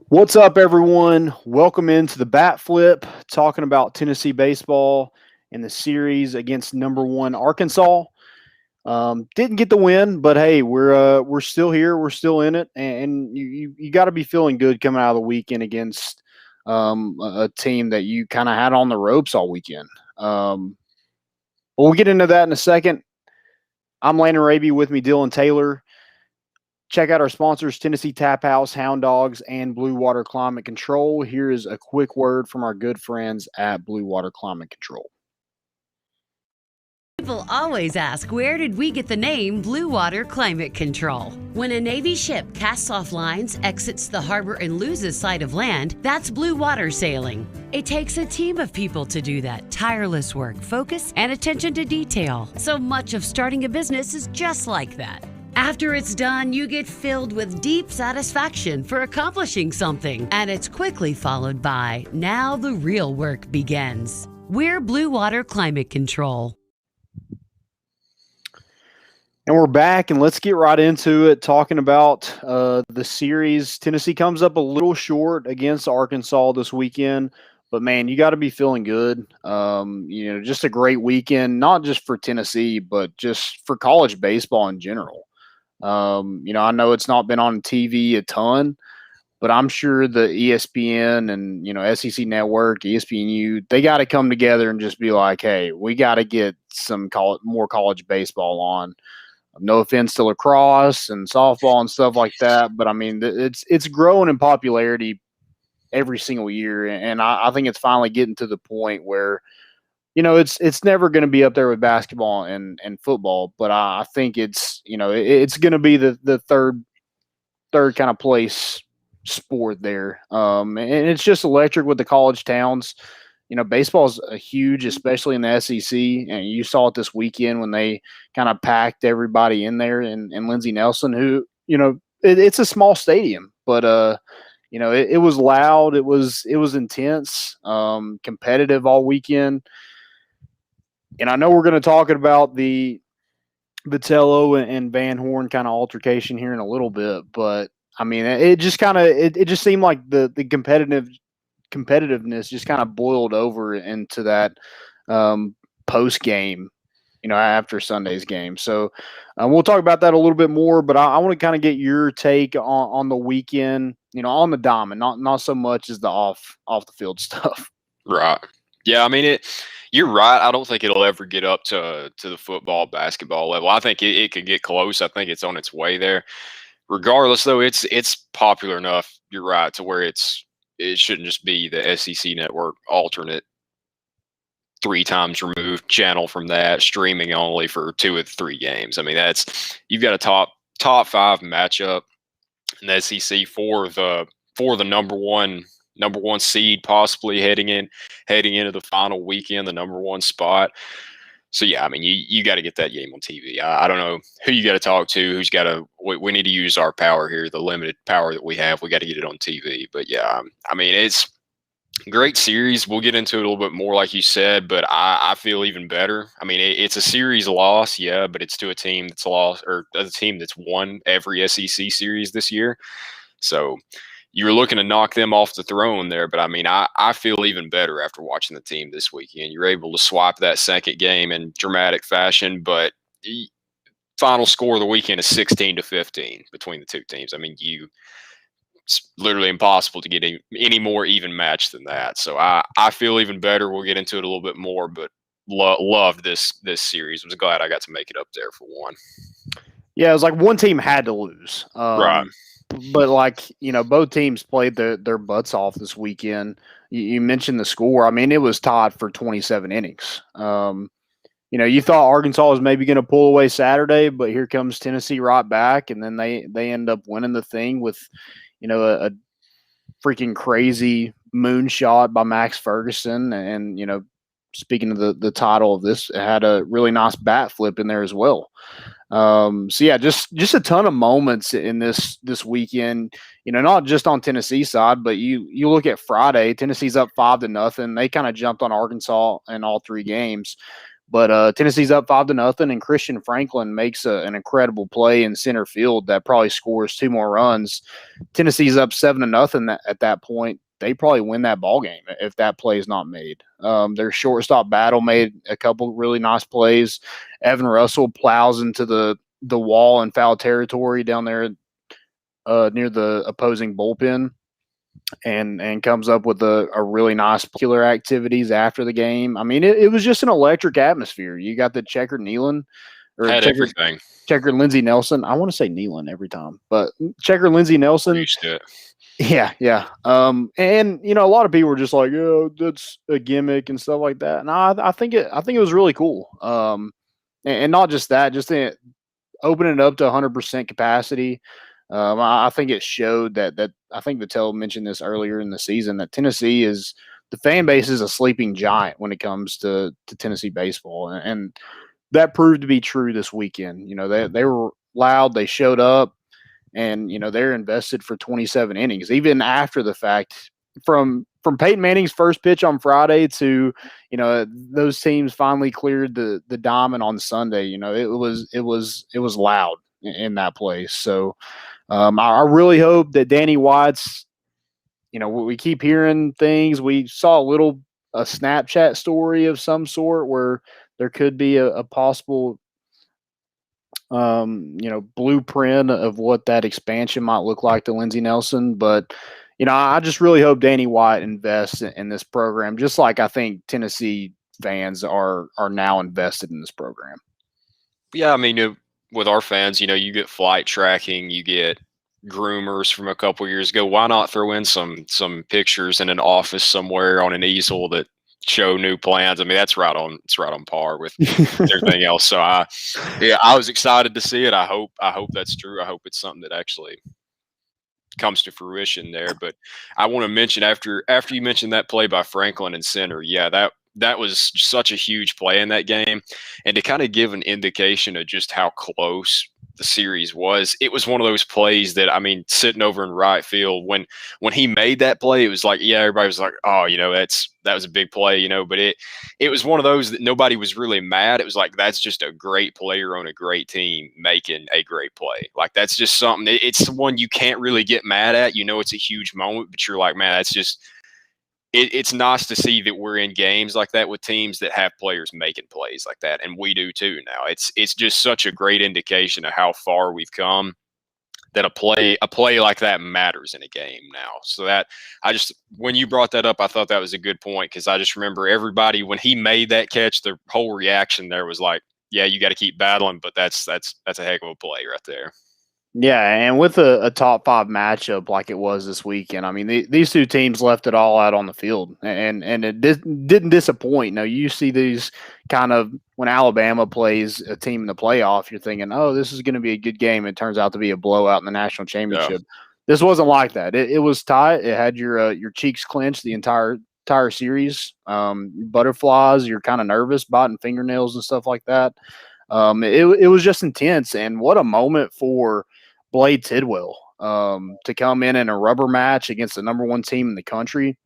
What's up, everyone? Welcome into the Bat Flip, talking about Tennessee baseball in the series against number one Arkansas. Didn't get the win, but hey, we're still here, we're still in it, and you got to be feeling good coming out of the weekend against a team that you kind of had on the ropes all weekend. But we'll get into that in a second. I'm Landon Raby, with me Dillon Taylor. Check out our sponsors, Tennessee Tap House, Hound Dogs, and Blue Water Climate Control. Here is a quick word from our good friends at Blue Water Climate Control. People always ask, where did we get the name Blue Water Climate Control? When a Navy ship casts off lines, exits the harbor, and loses sight of land, that's blue water sailing. It takes a team of people to do that. Tireless work, focus, and attention to detail. So much of starting a business is just like that. After it's done, you get filled with deep satisfaction for accomplishing something, and it's quickly followed by, now the real work begins. We're Blue Water Climate Control. And we're back, and let's get right into it, talking about the series. Tennessee comes up a little short against Arkansas this weekend, but man, you got to be feeling good. Just a great weekend, not just for Tennessee, but just for college baseball in general. I know it's not been on TV a ton, but I'm sure the ESPN and, SEC Network, ESPNU, they got to come together and just be like, hey, we got to get some more college baseball on. No offense to lacrosse and softball and stuff like that, but I mean, it's growing in popularity every single year, and I think it's finally getting to the point where it's never going to be up there with basketball and football, but I think it's going to be the third kind of place sport there. And it's just electric with the college towns. Baseball is huge, especially in the SEC, and you saw it this weekend when they kind of packed everybody in there, and Lindsey Nelson, who it's a small stadium, but it was loud, it was intense, competitive all weekend. And I know we're going to talk about the Vitello and Van Horn kind of altercation here in a little bit, but I mean, it just kind of it just seemed like the competitiveness just kind of boiled over into that post game, after Sunday's game. So we'll talk about that a little bit more, but I want to kind of get your take on the weekend, on the diamond, not so much as the off the field stuff. Right. Yeah, I mean you're right. I don't think it'll ever get up to the football, basketball level. I think it could get close. I think it's on its way there. Regardless, though, it's popular enough, you're right, to where it shouldn't just be the SEC network alternate 3 times removed channel from that, streaming only for 2 of the 3 games. I mean, you've got a top 5 matchup in the SEC for the number one seed, possibly heading into the final weekend, the number 1 spot. So yeah, I mean, you got to get that game on TV. I don't know who you got to talk to, we need to use our power here, the limited power that we have. We got to get it on TV. But yeah, I mean, it's a great series. We'll get into it a little bit more, like you said, but I feel even better. I mean, it's a series loss, yeah, but it's to a team that's lost, or a team that's won every SEC series this year. So you were looking to knock them off the throne there, but I mean, I feel even better after watching the team this weekend. You're able to swipe that second game in dramatic fashion, but the final score of the weekend is 16-15 between the 2 teams. I mean, it's literally impossible to get any more even match than that. So I feel even better. We'll get into it a little bit more, but loved this series. I was glad I got to make it up there for one. Yeah, it was like one team had to lose. Right. But both teams played their butts off this weekend. You mentioned the score. I mean, it was tied for 27 innings. You thought Arkansas was maybe going to pull away Saturday, but here comes Tennessee right back, and then they end up winning the thing with, a freaking crazy moonshot by Max Ferguson. And speaking of the title of this, it had a really nice bat flip in there as well. So yeah, just a ton of moments in this weekend, not just on Tennessee side, but you look at Friday, Tennessee's up 5-0. They kind of jumped on Arkansas in all 3 games, But Tennessee's up 5-0, and Christian Franklin makes an incredible play in center field that probably scores 2 more runs. Tennessee's up 7-0 at that point. They probably win that ball game if that play is not made. Their shortstop battle made a couple really nice plays. Evan Russell plows into the wall in foul territory down there near the opposing bullpen, and comes up with a really nice killer activities after the game. I mean, it was just an electric atmosphere. You got the checkered Nealon or Had everything. Checkered Lindsey Nelson. I want to say Nealon every time, but checkered Lindsey Nelson. Used to it. Yeah. And a lot of people were just like, "Oh, that's a gimmick" and stuff like that. And I think it was really cool. And not just that, just opening it up to 100% capacity. I think it showed that I think Vattel mentioned this earlier in the season that Tennessee is the fan base is a sleeping giant when it comes to Tennessee baseball, and that proved to be true this weekend. They were loud, they showed up, and they're invested for 27 innings, even after the fact. From Peyton Manning's first pitch on Friday to those teams finally cleared the diamond on Sunday. It was loud in that place. So. I really hope that Danny White's, we keep hearing things. We saw a Snapchat story of some sort where there could be a possible, blueprint of what that expansion might look like to Lindsey Nelson. But, I just really hope Danny White invests in this program, just like I think Tennessee fans are now invested in this program. Yeah, I mean, with our fans, you get flight tracking, you get groomers from a couple years ago. Why not throw in some pictures in an office somewhere on an easel that show new plans? I mean, it's right on par with everything else. So I was excited to see it. I hope that's true. I hope it's something that actually comes to fruition there. But I want to mention after you mentioned that play by Franklin in center, that was such a huge play in that game. And to kind of give an indication of just how close the series was, it was one of those plays that, I mean, sitting over in right field, when he made that play, it was like, everybody was like, oh, that was a big play, but it was one of those that nobody was really mad. It was like, that's just a great player on a great team making a great play. Like, that's just something, it's the one you can't really get mad at. It's a huge moment, but you're like, man, that's just, it's nice to see that we're in games like that with teams that have players making plays like that, and we do too now. It's just such a great indication of how far we've come, that a play like that matters in a game now. So that when you brought that up, I thought that was a good point, because I just remember everybody, when he made that catch, the whole reaction there was like, yeah, you got to keep battling, but that's a heck of a play right there. Yeah, and with a top 5 matchup like it was this weekend, I mean, these two teams left it all out on the field, and it didn't disappoint. Now, you see these kind of, when Alabama plays a team in the playoff, you're thinking, oh, this is going to be a good game. It turns out to be a blowout in the national championship. Yeah. This wasn't like that. It was tight. It had your cheeks clenched the entire series. Butterflies, you're kind of nervous, biting fingernails and stuff like that. It was just intense, and what a moment for Blade Tidwell to come in a rubber match against the number 1 team in the country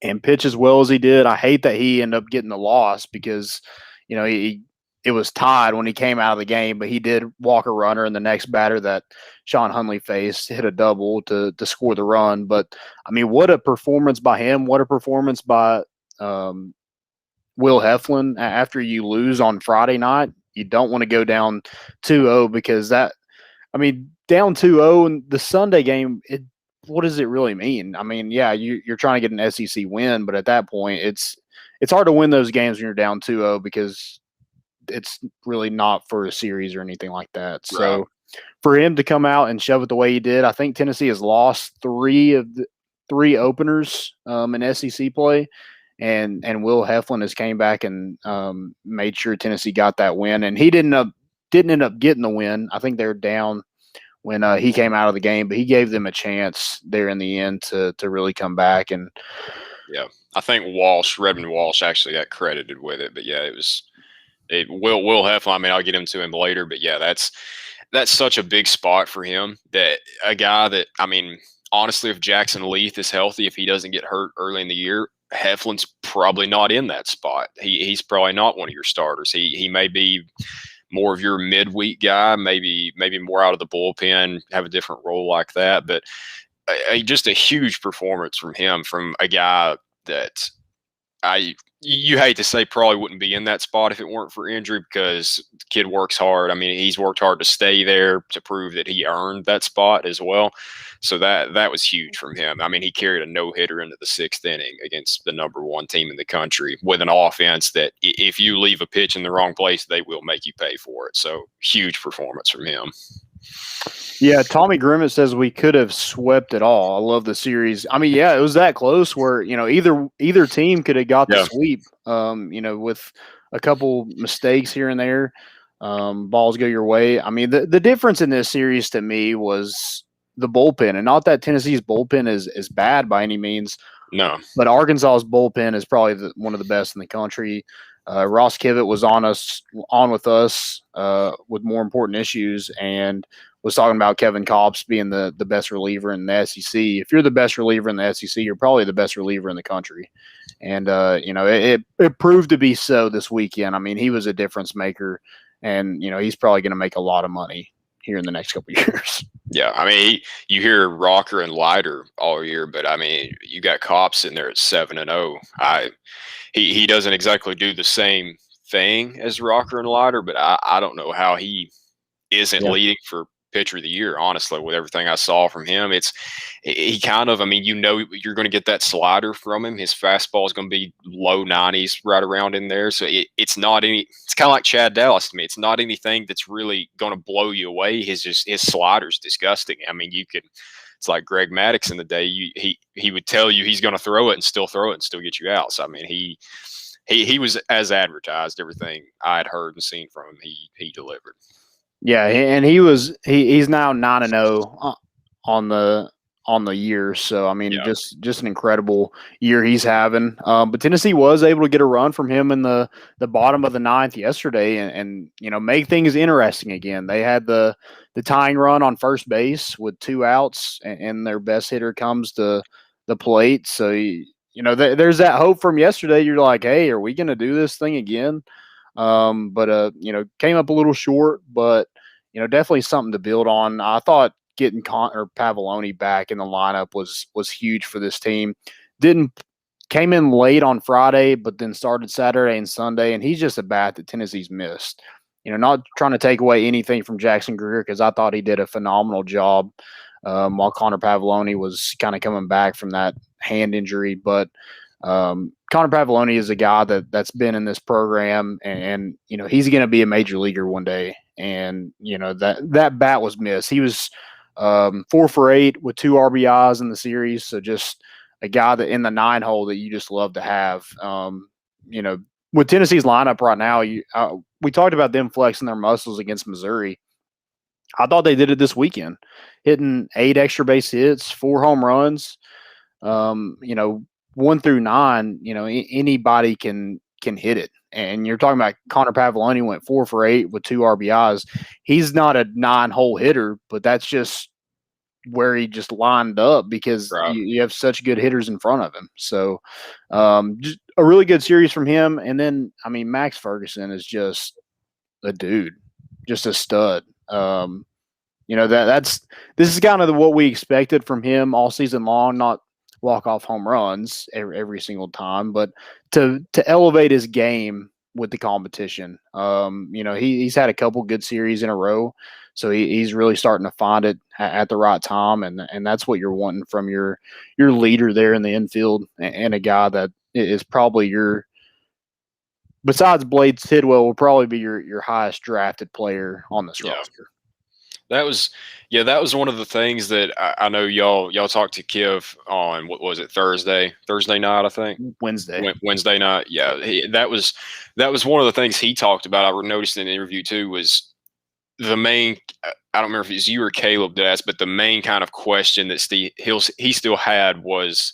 and pitch as well as he did. I hate that he ended up getting the loss, because it was tied when he came out of the game, but he did walk a runner, and the next batter that Sean Hunley faced hit a double to score the run. But I mean, what a performance by him! What a performance by Will Heflin. After you lose on Friday night, you don't want to go down 2-0, because down 2-0 in the Sunday game, what does it really mean? I mean, yeah, you're trying to get an SEC win, but at that point, it's hard to win those games when you're down 2-0, because it's really not for a series or anything like that. Right. So for him to come out and shove it the way he did, I think Tennessee has lost 3 of the 3 openers in SEC play. And Will Heflin has came back and made sure Tennessee got that win. And he didn't end up getting the win. I think they were down when he came out of the game, but he gave them a chance there in the end to really come back. And yeah, I think Redmond Walsh actually got credited with it. But yeah, Will Heflin. I mean, I'll get into him later. But yeah, that's such a big spot for him. That a guy that, I mean, honestly, if Jackson Leith is healthy, if he doesn't get hurt early in the year, Heflin's probably not in that spot. He's probably not one of your starters. He may be more of your midweek guy, maybe more out of the bullpen, have a different role like that. But just a huge performance from him, from a guy that you hate to say probably wouldn't be in that spot if it weren't for injury, because the kid works hard. I mean, he's worked hard to stay there to prove that he earned that spot as well. So that was huge from him. I mean, he carried a no-hitter into the 6th inning against the number 1 team in the country with an offense that if you leave a pitch in the wrong place, they will make you pay for it. So huge performance from him. Yeah, Tommy Grimmett says we could have swept it all. I love the series. I mean, yeah, it was that close where, either team could have got the sweep, with a couple mistakes here and there. Balls go your way. I mean, the difference in this series to me was the bullpen, and not that Tennessee's bullpen is bad by any means. No. But Arkansas's bullpen is probably one of the best in the country. Ross Kivett was on with us with more important issues, and was talking about Kevin Kopps being the best reliever in the SEC. If you're the best reliever in the SEC, you're probably the best reliever in the country. And, it proved to be so this weekend. I mean, he was a difference maker, and, he's probably going to make a lot of money here in the next couple of years. Yeah, I mean, you hear Rocker and Leiter all year, but I mean, you got Kopps in there at 7-0. He doesn't exactly do the same thing as Rocker and Leiter, but I don't know how he isn't leading for pitcher of the year, honestly, with everything I saw from him. He kind of, I mean, you're going to get that slider from him. His fastball is going to be low 90s right around in there. So it's kind of like Chad Dallas to me. It's not anything that's really going to blow you away. His slider's disgusting. I mean, it's like Greg Maddux in the day. He would tell you he's going to throw it and still get you out. So, I mean, he was as advertised. Everything I had heard and seen from him, he delivered. Yeah, and he's now 9-0 on the year. So I mean, just an incredible year he's having. But Tennessee was able to get a run from him in the bottom of the 9th yesterday, and make things interesting again. They had the tying run on first base with 2 outs, and their best hitter comes to the plate. So there's that hope from yesterday. You're like, hey, are we going to do this thing again? But came up a little short, but definitely something to build on. I thought getting Pavelloni back in the lineup was huge for this team. Came in late on Friday, but then started Saturday and Sunday, and he's just a bat that Tennessee's missed. Not trying to take away anything from Jackson Greer, because I thought he did a phenomenal job while Connor Pavelloni was kind of coming back from that hand injury, but Connor Pavelloni is a guy that's been in this program, and he's going to be a major leaguer one day. And that bat was missed. He was 4 for 8 with 2 RBIs in the series. So just a guy that in the 9 hole that you just love to have. With Tennessee's lineup right now, we talked about them flexing their muscles against Missouri. I thought they did it this weekend, hitting 8 extra base hits, 4 home runs. 1 through 9, anybody can hit it. And you're talking about Connor Pavelloni went 4 for 8 with 2 RBIs. He's not a 9-hole hitter, but that's just where he just lined up, because you have such good hitters in front of him. So just a really good series from him. And then, I mean, Max Ferguson is just a dude, just a stud. This is kind of what we expected from him all season long, not walk-off home runs every single time, but to elevate his game with the competition. He's had a couple good series in a row, so he's really starting to find it at the right time, and that's what you're wanting from your leader there in the infield, and a guy that is probably besides Blade Tidwell, will probably be your highest drafted player on this roster. That was one of the things that I know y'all talked to Kiv on, what was it, Thursday night, I think? Wednesday night. Yeah. That was one of the things he talked about. I noticed in the interview too, was the main, I don't remember if it was you or Caleb that asked, but the main kind of question that he still had was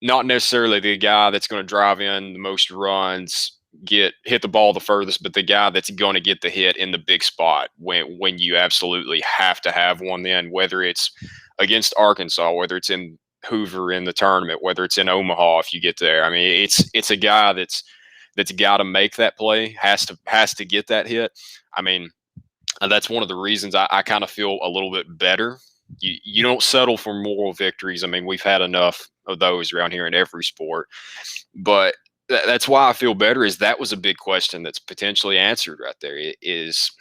not necessarily the guy that's going to drive in the most runs, hit the ball the furthest, but the guy that's going to get the hit in the big spot when you absolutely have to have one, then whether it's against Arkansas, whether it's in Hoover in the tournament, whether it's in Omaha if you get there. I mean, it's a guy that's got to make that play, has to get that hit. I mean, that's one of the reasons I kind of feel a little bit better. You don't settle for moral victories. I mean, we've had enough of those around here in every sport, but that's why I feel better. Is that was a big question that's potentially answered right there. It is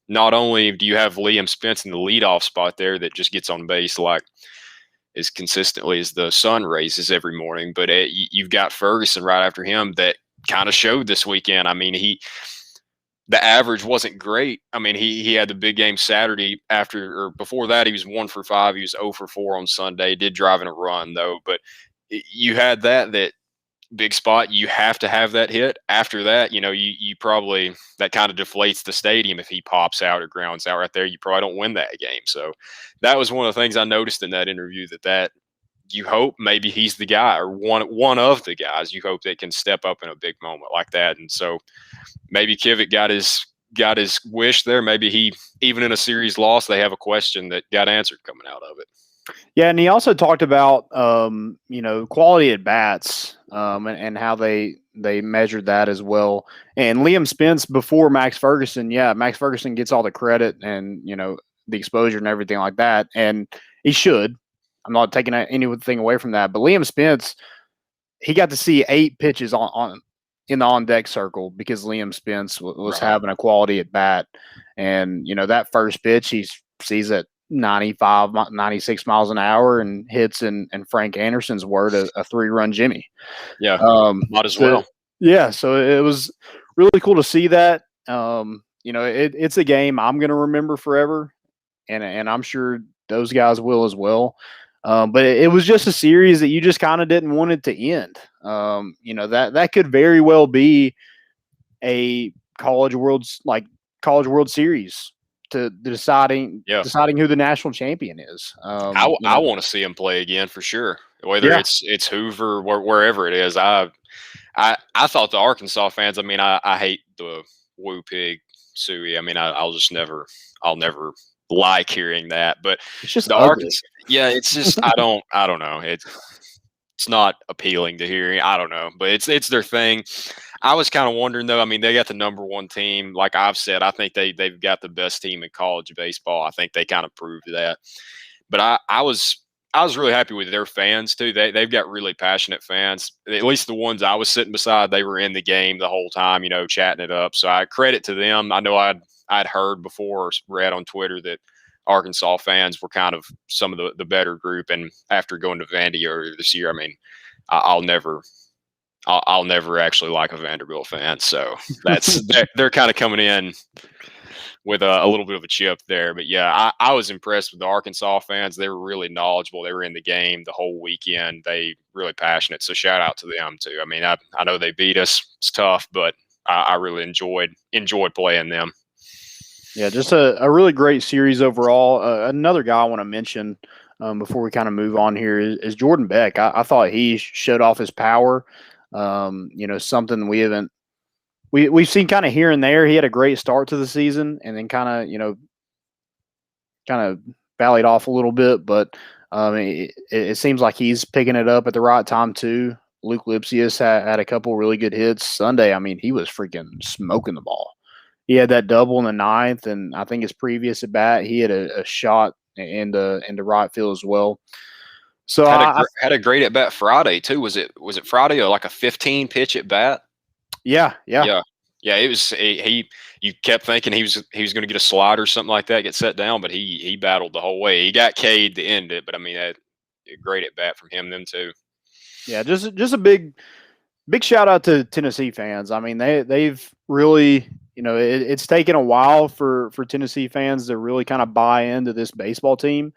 not only do you have Liam Spence in the leadoff spot there that just gets on base like as consistently as the sun raises every morning, but you've got Ferguson right after him that kind of showed this weekend. I mean, the average wasn't great. I mean, he had the big game Saturday before that, he was 1 for 5. He was 0 for 4 on Sunday, did drive in a run though, but you had that big spot. You have to have that hit. After that, you probably, that kind of deflates the stadium. If he pops out or grounds out right there, you probably don't win that game. So that was one of the things I noticed in that interview, that you hope maybe he's the guy, or one of the guys you hope that can step up in a big moment like that. And so maybe Kivick got his wish there. Maybe he, even in a series loss, they have a question that got answered coming out of it. Yeah, and he also talked about quality at bats, and how they measured that as well. And Liam Spence before Max Ferguson, Max Ferguson gets all the credit and the exposure and everything like that, and he should. I'm not taking anything away from that, but Liam Spence, he got to see 8 pitches in the on deck circle because Liam Spence was having a quality at bat, and that first pitch he sees at 95, 96 miles an hour and hits in Frank Anderson's word a 3-run Jimmy. Yeah, might as well. Yeah, so it was really cool to see that. It's a game I'm going to remember forever, and I'm sure those guys will as well. But it was just a series that you just kind of didn't want it to end. That could very well be a College World Series to deciding who the national champion is. I want to see him play again for sure. Whether it's Hoover, wherever it is. I thought the Arkansas fans. I mean, I hate the Woo Pig Suey. I mean, I'll never like hearing that. But it's just the Arkansas. Yeah, it's just I don't know. It's not appealing to hearing. I don't know, but it's their thing. I was kind of wondering though. I mean, they got the #1 team. Like I've said, I think they've got the best team in college baseball. I think they kind of proved that. But I was really happy with their fans too. They've got really passionate fans. At least the ones I was sitting beside, they were in the game the whole time, chatting it up. So I credit to them. I know I'd heard before or read on Twitter that Arkansas fans were kind of some of the better group. And after going to Vandy earlier this year, I mean, I'll never actually like a Vanderbilt fan. So they're kind of coming in with a little bit of a chip there. But yeah, I was impressed with the Arkansas fans. They were really knowledgeable. They were in the game the whole weekend. They really passionate. So shout out to them too. I mean, I know they beat us. It's tough, but I really enjoyed playing them. Yeah, just a really great series overall. Another guy I want to mention before we kind of move on here is Jordan Beck. I thought he showed off his power. Something we've seen kind of here and there. He had a great start to the season and then kind of valleyed off a little bit, but it seems like he's picking it up at the right time too. Luke Lipsius had a couple really good hits Sunday. I mean, he was freaking smoking the ball. He had that double in the 9th, and I think his previous at bat, he had a shot into right field as well. So had a great at bat Friday too. Was it Friday or like a 15 pitch at bat? Yeah. It was you kept thinking he was going to get a slide or something like that, get set down, but he battled the whole way. He got K'd to end it, but I mean, a great at bat from him then too. Yeah, just a big shout out to Tennessee fans. I mean, they've really, it's taken a while for Tennessee fans to really kind of buy into this baseball team.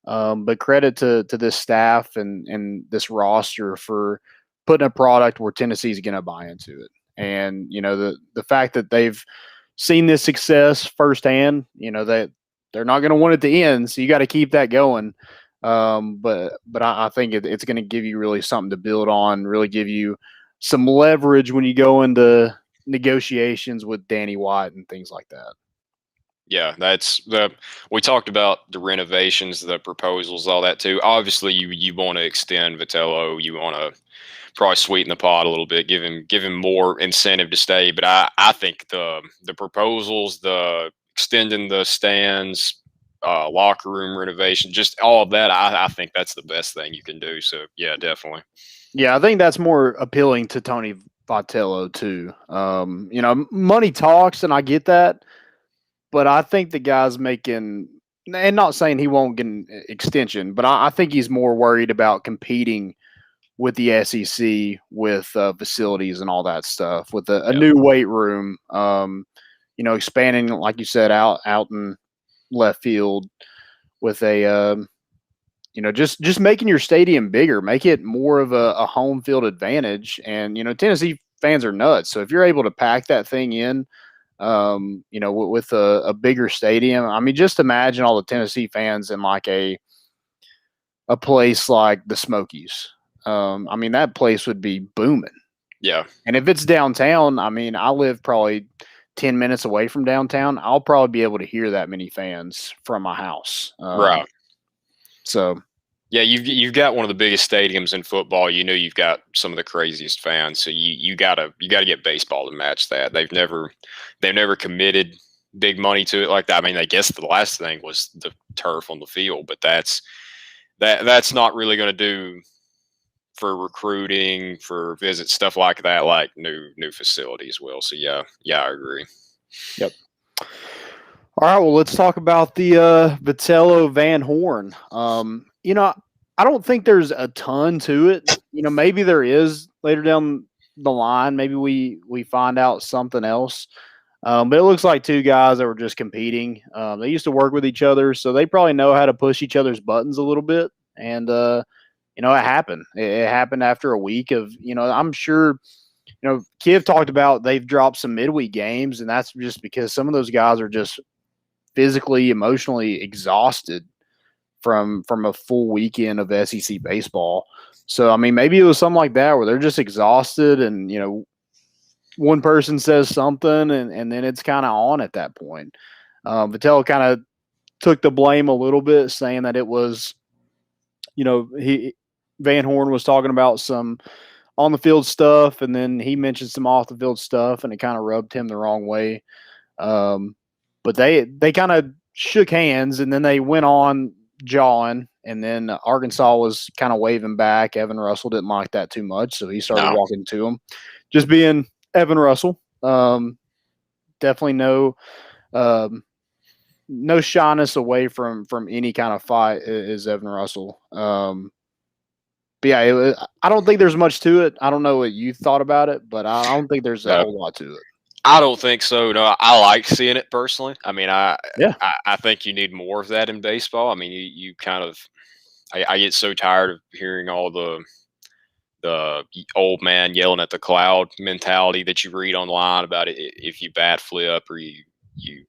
But credit to this staff and this roster for putting a product where Tennessee's going to buy into it. And, the fact that they've seen this success firsthand, that they're not going to want it to end. So you got to keep that going. But I think it's going to give you really something to build on, really give you some leverage when you go into negotiations with Danny White and things like that. Yeah, we talked about the renovations, the proposals, all that too. Obviously, you want to extend Vitello. You want to probably sweeten the pot a little bit, give him more incentive to stay. But I think the proposals, the extending the stands, locker room renovation, just all of that, I think that's the best thing you can do. So yeah, definitely. Yeah, I think that's more appealing to Tony Vitello too. Money talks, and I get that, but I think the guy's making, and not saying he won't get an extension, but I think he's more worried about competing with the SEC with facilities and all that stuff, with a Yeah, new weight room, expanding, like you said, out in left field with a just making your stadium bigger, make it more of a home field advantage. And Tennessee fans are nuts, so if you're able to pack that thing in, with a bigger stadium, I mean, just imagine all the Tennessee fans in like a place like the Smokies. I mean, that place would be booming. yeah, And if it's downtown, I mean, I live probably 10 minutes away from downtown. I'll probably be able to hear that many fans from my house. right. So Yeah, you've got one of the biggest stadiums in football. You know, you've got some of the craziest fans. So you gotta get baseball to match that. They've never committed big money to it like that. I mean, I guess the last thing was the turf on the field, but that's not really going to do for recruiting, for visits, stuff like that, like new facilities will. So yeah, I agree. yep. All right, well, let's talk about the Vitello Van Horn. I don't think there's a ton to it. Maybe there is later down the line. Maybe we find out something else. But it looks like two guys that were just competing. They used to work with each other, so they probably know how to push each other's buttons a little bit. And it happened. It happened after a week of, I'm sure, Kiv talked about they've dropped some midweek games, and that's just because some of those guys are just physically, emotionally exhausted from a full weekend of SEC baseball. So, I mean, maybe it was something like that where they're just exhausted and, one person says something and then it's kind of on at that point. Vitello kind of took the blame a little bit, saying that it was, Van Horn was talking about some on the field stuff, and then he mentioned some off the field stuff, and it kind of rubbed him the wrong way. But they kind of shook hands, and then they went on jawing, and then Arkansas was kind of waving back. Evan Russell didn't like that too much, so he started walking to him, just being Evan Russell. Definitely no shyness away from any kind of fight is Evan Russell. But yeah, I don't think there's much to it. I don't know what you thought about it, but I don't think there's a whole lot to it. I don't think so. No, I like seeing it personally. I mean, I think you need more of that in baseball. I mean, you kind of, I get so tired of hearing all the old man yelling at the cloud mentality that you read online about it. If you bat flip or you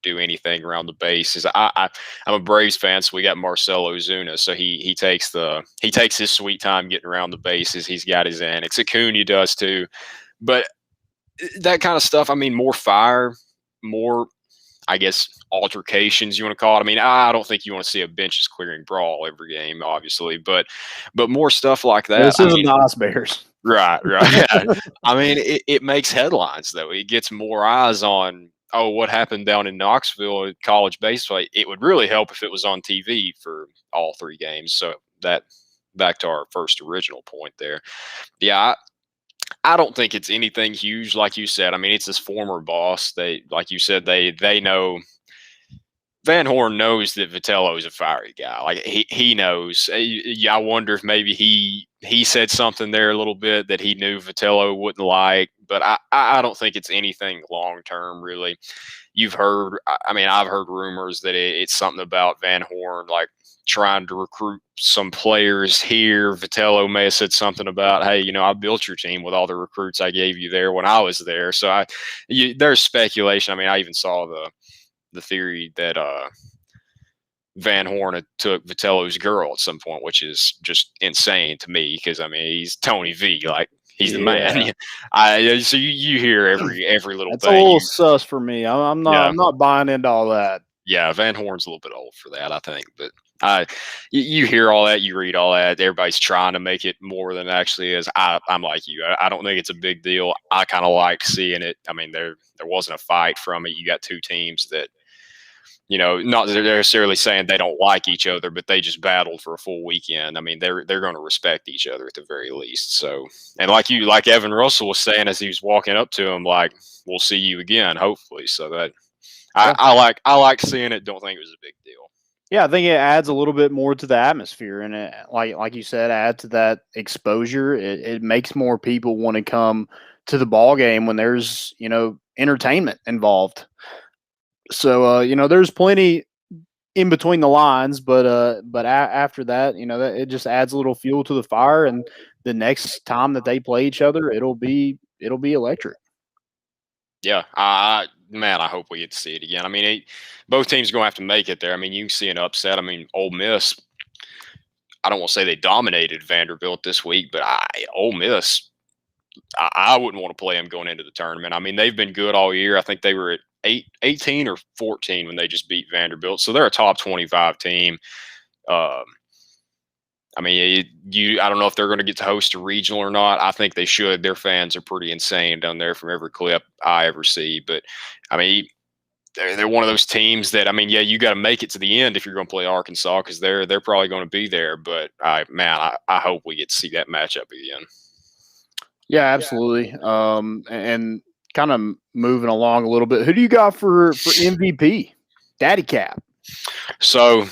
do anything around the bases. I'm a Braves fan, so we got Marcell Ozuna. So he takes his sweet time getting around the bases. He's got his antics. Acuna does too. But that kind of stuff, I mean, more fire, more, I guess, altercations, you want to call it. I mean, I don't think you want to see a benches clearing brawl every game, obviously, but more stuff like that. This isn't the Ice Bears. Right. Yeah. I mean, it makes headlines, though. It gets more eyes on, what happened down in Knoxville at college baseball. It would really help if it was on TV for all three games. So that, back to our first original point there. Yeah, I don't think it's anything huge, like you said. I mean, it's his former boss. Like you said, they know. Van Horn knows that Vitello is a fiery guy. Like he knows. I wonder if maybe he said something there a little bit that he knew Vitello wouldn't like. But I don't think it's anything long term, really. You've heard. I mean, I've heard rumors that it's something about Van Horn, like trying to recruit some players here. Vitello may have said something about, hey, I built your team with all the recruits I gave you there when I was there. So there's speculation. I mean, I even saw the theory that Van Horn took Vitello's girl at some point, which is just insane to me because, I mean, he's Tony V. Like, he's the man. So you hear every little That's thing. a little sus for me. I'm not buying into all that. Yeah, Van Horn's a little bit old for that, I think. But you hear all that, you read all that. Everybody's trying to make it more than it actually is. I'm like you. I don't think it's a big deal. I kind of liked seeing it. I mean, there wasn't a fight from it. You got two teams that, not that they're necessarily saying they don't like each other, but they just battled for a full weekend. I mean, they're going to respect each other at the very least. So, and like Evan Russell was saying as he was walking up to him, like, we'll see you again, hopefully. So that Yeah. I like seeing it. Don't think it was a big deal. Yeah, I think it adds a little bit more to the atmosphere, and it, like you said, add to that exposure. It makes more people want to come to the ball game when there's entertainment involved. So there's plenty in between the lines, but after that, that it just adds a little fuel to the fire, and the next time that they play each other, it'll be electric. Yeah, man, I hope we get to see it again. I mean, both teams are going to have to make it there. I mean, you can see an upset. I mean, Ole Miss, I don't want to say they dominated Vanderbilt this week, but Ole Miss, I wouldn't want to play them going into the tournament. I mean, they've been good all year. I think they were at 18 or 14 when they just beat Vanderbilt. So they're a top 25 team. I mean, I don't know if they're going to get to host a regional or not. I think they should. Their fans are pretty insane down there from every clip I ever see. But, I mean, they're one of those teams that, I mean, yeah, you got to make it to the end if you're going to play Arkansas because they're probably going to be there. But, I hope we get to see that matchup again. Yeah, absolutely. And kind of moving along a little bit, who do you got for MVP? Daddy Cap. So,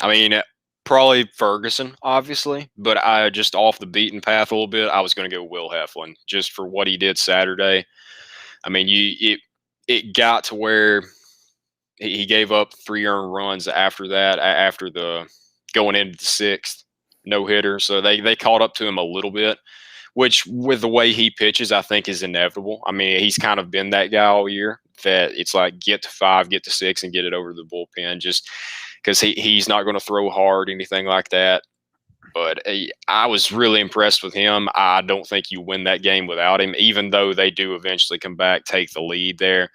I mean, probably Ferguson, obviously, but I just off the beaten path a little bit. I was going to go Will Heflin just for what he did Saturday. I mean, it got to where he gave up 3 earned runs after that, after the going into the 6th no hitter. So they caught up to him a little bit, which with the way he pitches, I think is inevitable. I mean, he's kind of been that guy all year that it's like get to 5, get to 6, and get it over the bullpen. Just because he's not going to throw hard, anything like that. But I was really impressed with him. I don't think you win that game without him, even though they do eventually come back, take the lead there.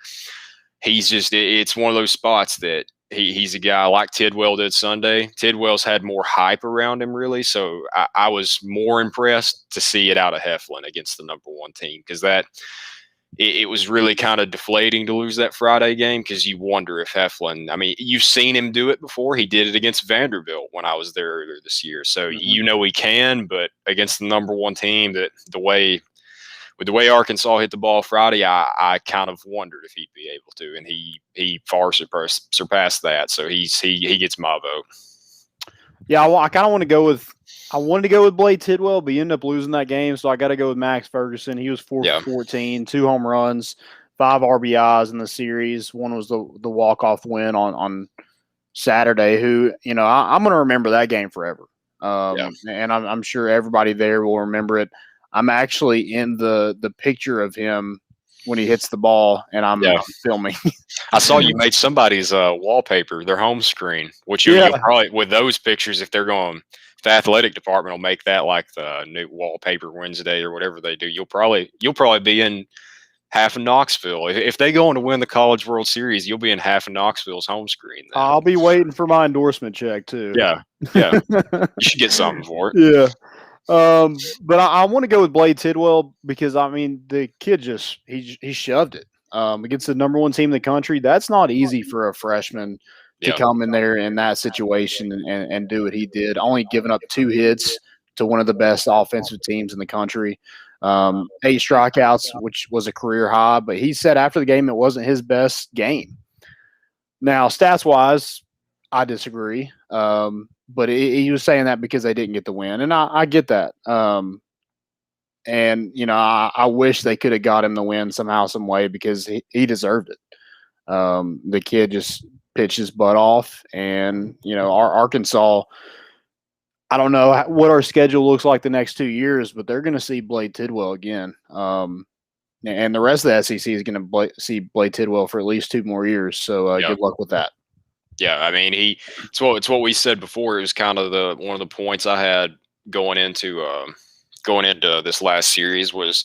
It's one of those spots that he's a guy like Tidwell did Sunday. Tidwell's had more hype around him, really. So I was more impressed to see it out of Heflin against the number 1 team because it was really kind of deflating to lose that Friday game because you wonder if Heflin, I mean, you've seen him do it before. He did it against Vanderbilt when I was there earlier this year. So he can, but against the number 1 team, with the way Arkansas hit the ball Friday, I kind of wondered if he'd be able to, and he far surpassed that. So he gets my vote. Yeah, I kind of want to go with. I wanted to go with Blade Tidwell, but he ended up losing that game, so I got to go with Max Ferguson. He was 4 for 14, 2 home runs, 5 RBIs in the series. One was the walk-off win on Saturday. Who I'm going to remember that game forever, and I'm sure everybody there will remember it. I'm actually in the picture of him when he hits the ball, and I'm filming. I saw you made somebody's wallpaper, their home screen, which you'll probably, with those pictures, if they're going, if the athletic department will make that like the new wallpaper Wednesday or whatever they do, you'll probably be in half of Knoxville. If they go on to win the College World Series, you'll be in half of Knoxville's home screen. Then. I'll be waiting for my endorsement check too. Yeah. You should get something for it. Yeah. But I want to go with Blade Tidwell because I mean the kid just he shoved it against the number 1 team in the country. That's not easy for a freshman to come in there in that situation and do what he did. Only giving up 2 hits to one of the best offensive teams in the country. 8 strikeouts, which was a career high, but he said after the game it wasn't his best game. Now, stats wise, I disagree. But he was saying that because they didn't get the win, and I get that. And I wish they could have got him the win somehow, some way, because he deserved it. The kid just pitched his butt off, and our Arkansas. I don't know what our schedule looks like the next 2 years, but they're going to see Blade Tidwell again. And the rest of the SEC is going to see Blade Tidwell for at least 2 more years. So good luck with that. Yeah, I mean, it's what we said before. It was kind of one of the points I had going into this last series was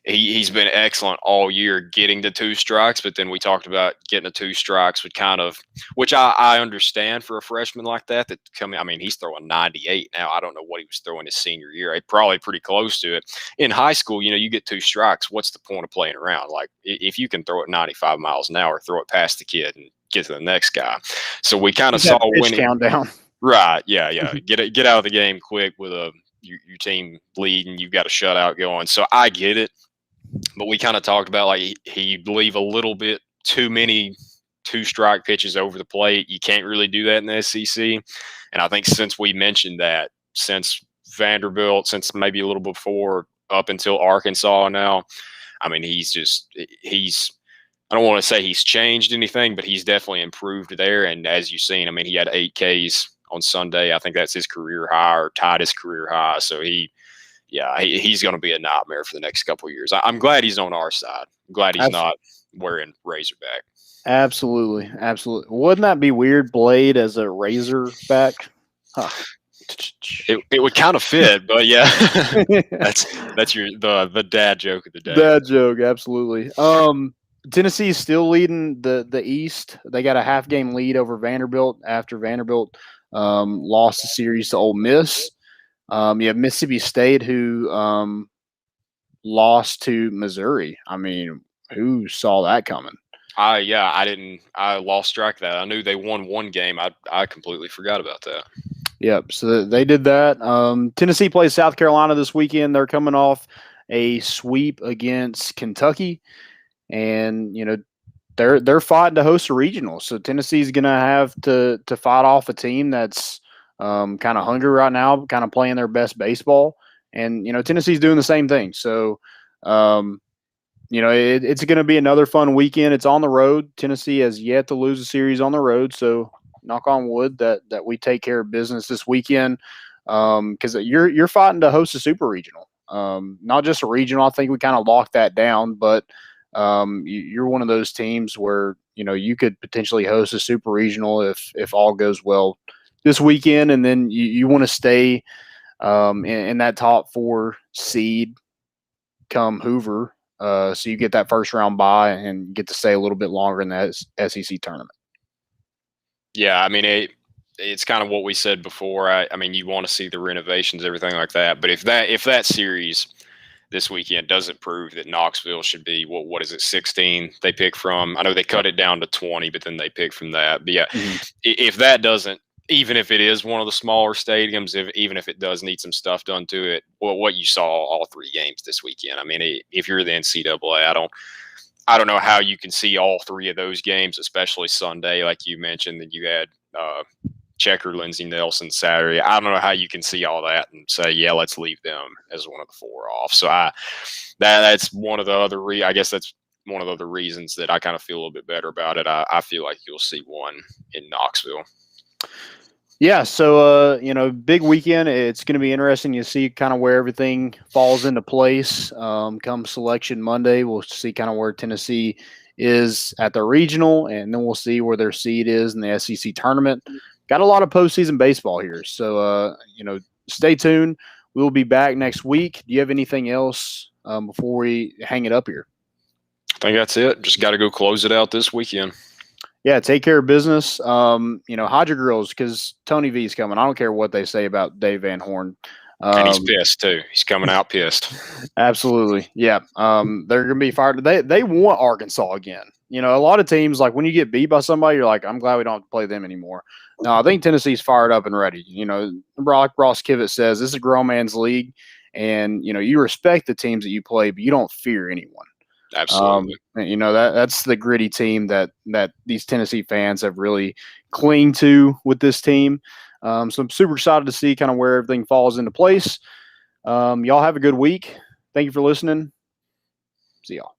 he's been excellent all year getting the 2 strikes, but then we talked about getting the 2 strikes would kind of, which I understand for a freshman like that coming. I mean, he's throwing 98 now. I don't know what he was throwing his senior year. Probably pretty close to it. In high school, you get 2 strikes. What's the point of playing around? Like if you can throw it 95 miles an hour, throw it past the kid and get to the next guy. So we kind of saw winning countdown. Right. Yeah. Yeah. Get out of the game quick with your team leading. You've got a shutout going. So I get it. But we kind of talked about like he'd leave a little bit too many 2-strike pitches over the plate. You can't really do that in the SEC. And I think since we mentioned that, since Vanderbilt, since maybe a little before up until Arkansas now, I mean, he's I don't want to say he's changed anything, but he's definitely improved there. And as you've seen, I mean, he had 8 Ks on Sunday. I think that's his career high or tied his career high. So he's going to be a nightmare for the next couple of years. I'm glad he's on our side. I'm glad he's not wearing Razorback. Absolutely. Absolutely. Wouldn't that be weird, Blade as a Razorback? Huh. It would kind of fit, but yeah, that's the dad joke of the day. Dad joke, absolutely. Tennessee is still leading the East. They got a half-game lead over Vanderbilt after Vanderbilt lost the series to Ole Miss. You have Mississippi State who lost to Missouri. I mean, who saw that coming? I didn't. I lost track of that. I knew they won one game. I completely forgot about that. Yep. So they did that. Tennessee plays South Carolina this weekend. They're coming off a sweep against Kentucky, and they're fighting to host a regional. So Tennessee's going to have to fight off a team that's kind of hungry right now, kind of playing their best baseball. And, Tennessee's doing the same thing. So, it's going to be another fun weekend. It's on the road. Tennessee has yet to lose a series on the road. So knock on wood that we take care of business this weekend. Because you're fighting to host a super regional, not just a regional. I think we kind of locked that down, but you're one of those teams where, you could potentially host a super regional if all goes well this weekend. And then you want to stay in that top 4 seed come Hoover. So you get that first round bye and get to stay a little bit longer in that SEC tournament. Yeah, I mean, it's kind of what we said before. I mean, you want to see the renovations, everything like that. But if that series this weekend doesn't prove that Knoxville should be, what is it, 16 they pick from? I know they cut it down to 20, but then they pick from that. But yeah, if that doesn't, even if it is one of the smaller stadiums, even if it does need some stuff done to it, what you saw all 3 games this weekend, I mean, if you're the NCAA, I don't know how you can see all 3 of those games, especially Sunday, like you mentioned, that you had Checker, Lindsey Nelson Saturday. I don't know how you can see all that and say, yeah, let's leave them as one of the 4 off. So that's one of the other I guess that's one of the other reasons that I kind of feel a little bit better about it. I feel like you'll see one in Knoxville. Yeah, so big weekend. It's going to be interesting to see kind of where everything falls into place. Come Selection Monday, we'll see kind of where Tennessee is at the regional, and then we'll see where their seed is in the SEC tournament. Got a lot of postseason baseball here, so stay tuned. We'll be back next week. Do you have anything else before we hang it up here? I think that's it. Just got to go close it out this weekend. Yeah, take care of business. Hide your girls because Tony V's coming. I don't care what they say about Dave Van Horn. And he's pissed too. He's coming out pissed. Absolutely. Yeah. They're going to be fired. They want Arkansas again. A lot of teams, like when you get beat by somebody, you're like, I'm glad we don't have to play them anymore. No, I think Tennessee's fired up and ready. Like Ross Kivett says, this is a grown man's league. And, you respect the teams that you play, but you don't fear anyone. Absolutely. That's the gritty team that these Tennessee fans have really clinged to with this team. So I'm super excited to see kind of where everything falls into place. Y'all have a good week. Thank you for listening. See y'all.